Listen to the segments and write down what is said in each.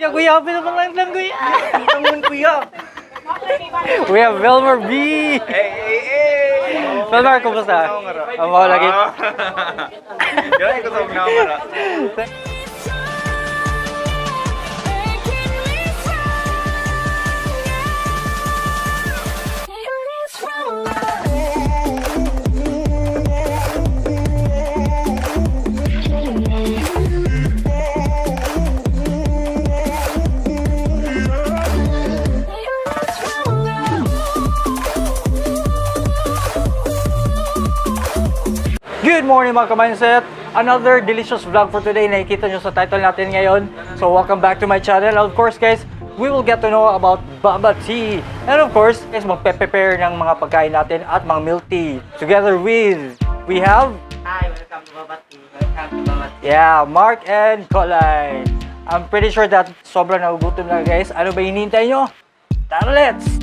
Kuya, pinapanglan lang kuya. Tangon kuya. We have Wilmer B. Hey. Wilmer, kumusta? Ang mga lagi. Gano'n ko sa kamera. Good morning mga ka-mindset! Another delicious vlog for today. Nakikita nyo sa title natin ngayon. So welcome back to my channel. Of course guys, we will get to know about Babha Tea. And of course, guys, magpe-prepare ng mga pagkain natin at mga milk tea. Together with, we have... Hi, welcome to Babha Tea. Welcome to Babha Tea. Yeah, Mark and Colay. I'm pretty sure that sobrang nagugutom na guys. Ano ba hinihintay nyo? Tara, let's!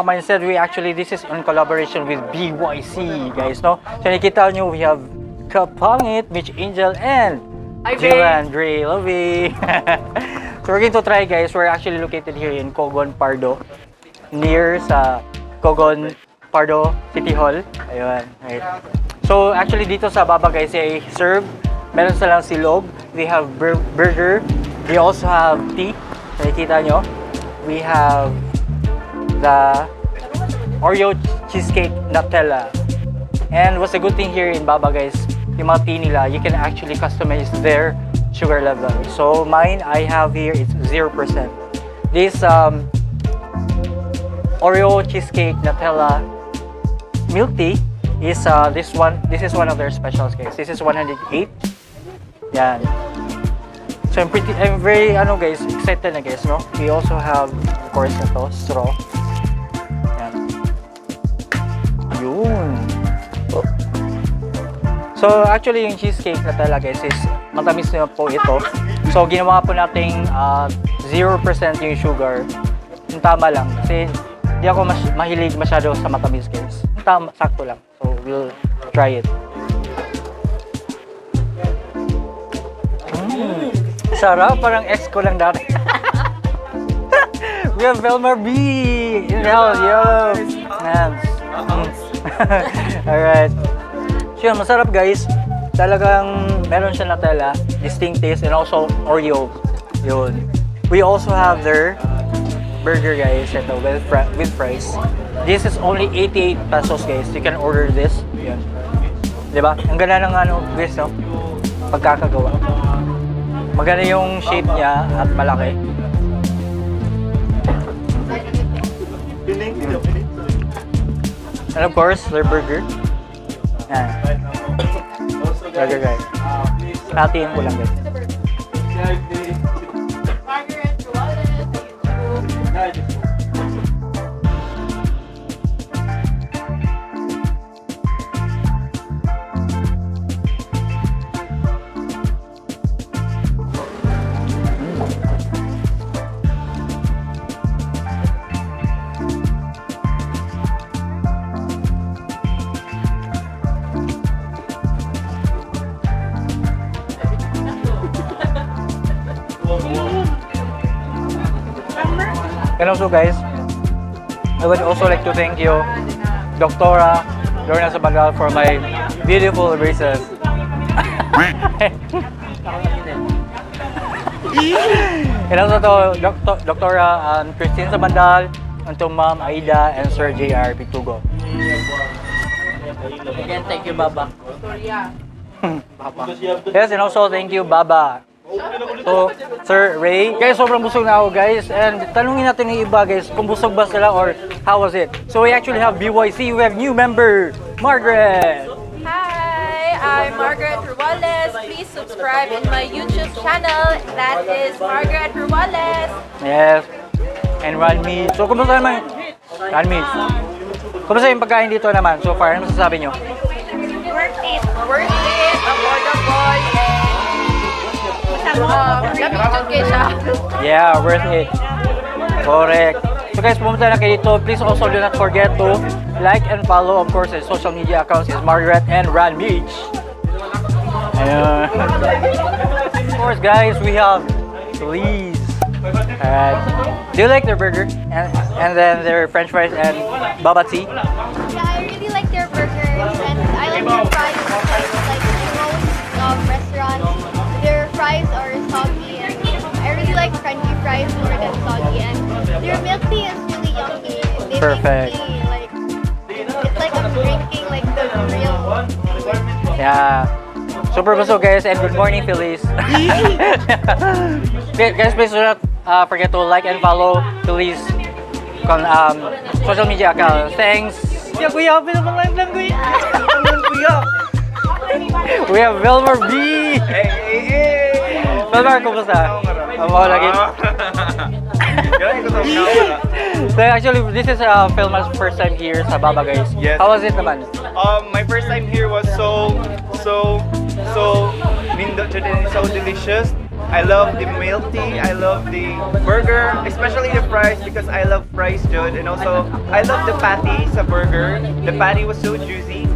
mindset, this is in collaboration with BYC, guys, no? So nakita nyo, we have Kapangit, Mitch Angel, and Jim and Dre, Lovey. So we're going to try, guys. We're actually located here in Cogon Pardo, near sa Cogon Pardo City Hall. Ayun, right. So actually dito sa Babha, guys, ay serve. Meron silang silog. We have burger. We also have tea. Nakikita nyo. We have the Oreo cheesecake Nutella. And what's a good thing here in Babha, guys, yung mga tea nila, you can actually customize their sugar level. So mine, I have here, it's 0%. This Oreo cheesecake Nutella milk tea is this is one of their specials, guys. This is 108. Yan. So I'm very guys, excited na, guys, no? We also have, of course, ito, straw. Yan. Yun. So actually yung cheesecake na talaga, guys, is matamis na po ito. So ginawa po nating 0% yung sugar. Yung tama lang. Kasi hindi ako mahilig masyado sa matamis, guys. Yung tama, sakto lang. So we'll try it. Sarap, parang ex ko lang dati. We have Velmar B in the house, yo! Alright. So yun, masarap, guys. Talagang meron siya Nutella, distinct taste, and also Oreo. Yun. We also have their burger, guys, ito, with fries. This is only 88 pesos, guys. You can order this. Yun. Diba? Ang ganda ng guys, no? Pagkakagawa. Maganda yung shape niya at malaki. And of course, their burger. Yan. Burger, guys. Hatiin ko lang, guys. And also, guys, I would also like to thank you, Dr. Lorna Sabagal, for my beautiful braces. And also to Dr. Christine Sabandal, and to Ma'am Aida and Sir J.R. Pitugo. Again, thank you, Babha. Yes, and also thank you, Babha. So, Sir Ray. Guys, sobrang busog na ako, guys. And tanungin natin yung iba, guys, kung busog ba sila or how was it. So, we actually have BYC. We have new member, Margaret. Hi, I'm Margaret Ruales. Please subscribe in my YouTube channel. That is Margaret Ruales. Yes. And Ranmi. So, kumusta naman? Ranmi. Kumusta yung pagkain dito naman so far? Ano masasabi nyo? Worth it. Worth it. Affordable. Yeah, worth it. Correct. So guys, pumunta na kayo dito. Please also do not forget to like and follow, of course, his social media accounts is Margaret and Ran Beach. Of course, guys, we have Please. Alright. Do you like their burger? And then their French fries and Babha tea? Yeah, I really like their burgers and I like their fries because like most restaurants, their fries are soggy and I really like crunchy fries more than soggy and their milk tea is really yummy. They Perfect. Make tea, like, it's like I'm drinking like the real. Yeah. Super busog, guys, and good morning, Phillies. Guys, please do not forget to like and follow Phillies social media accounts. Thanks. Yeah, kuya, pinapalive lang, kuya. We have Wilmer B. Hey. Wilmer, kumusta? Ang mga lagi. So actually, this is Wilmer's first time here sa Babha, guys. Yes. How was it naman? My first time here was so delicious. I love the milk tea. I love the burger, especially the fries because I love fries, Jude. And also, I love the patty sa burger. The patty was so juicy.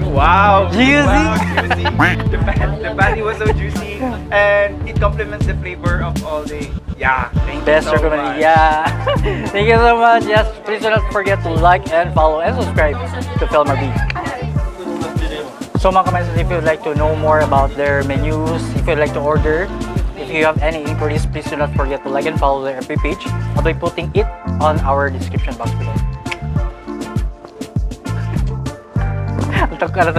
Wow! Juicy? Wow, juicy. The patty was so juicy, and it complements the flavor of all the. Yeah, thank Best you so recommendation. much. Yeah. Thank you so much. Yes, please do not forget to like and follow and subscribe to Filmer B. So mga kamansets, if you'd like to know more about their menus, if you'd like to order, if you have any inquiries, please do not forget to like and follow their FB page. I'll be putting it on our description box below. Antok ka na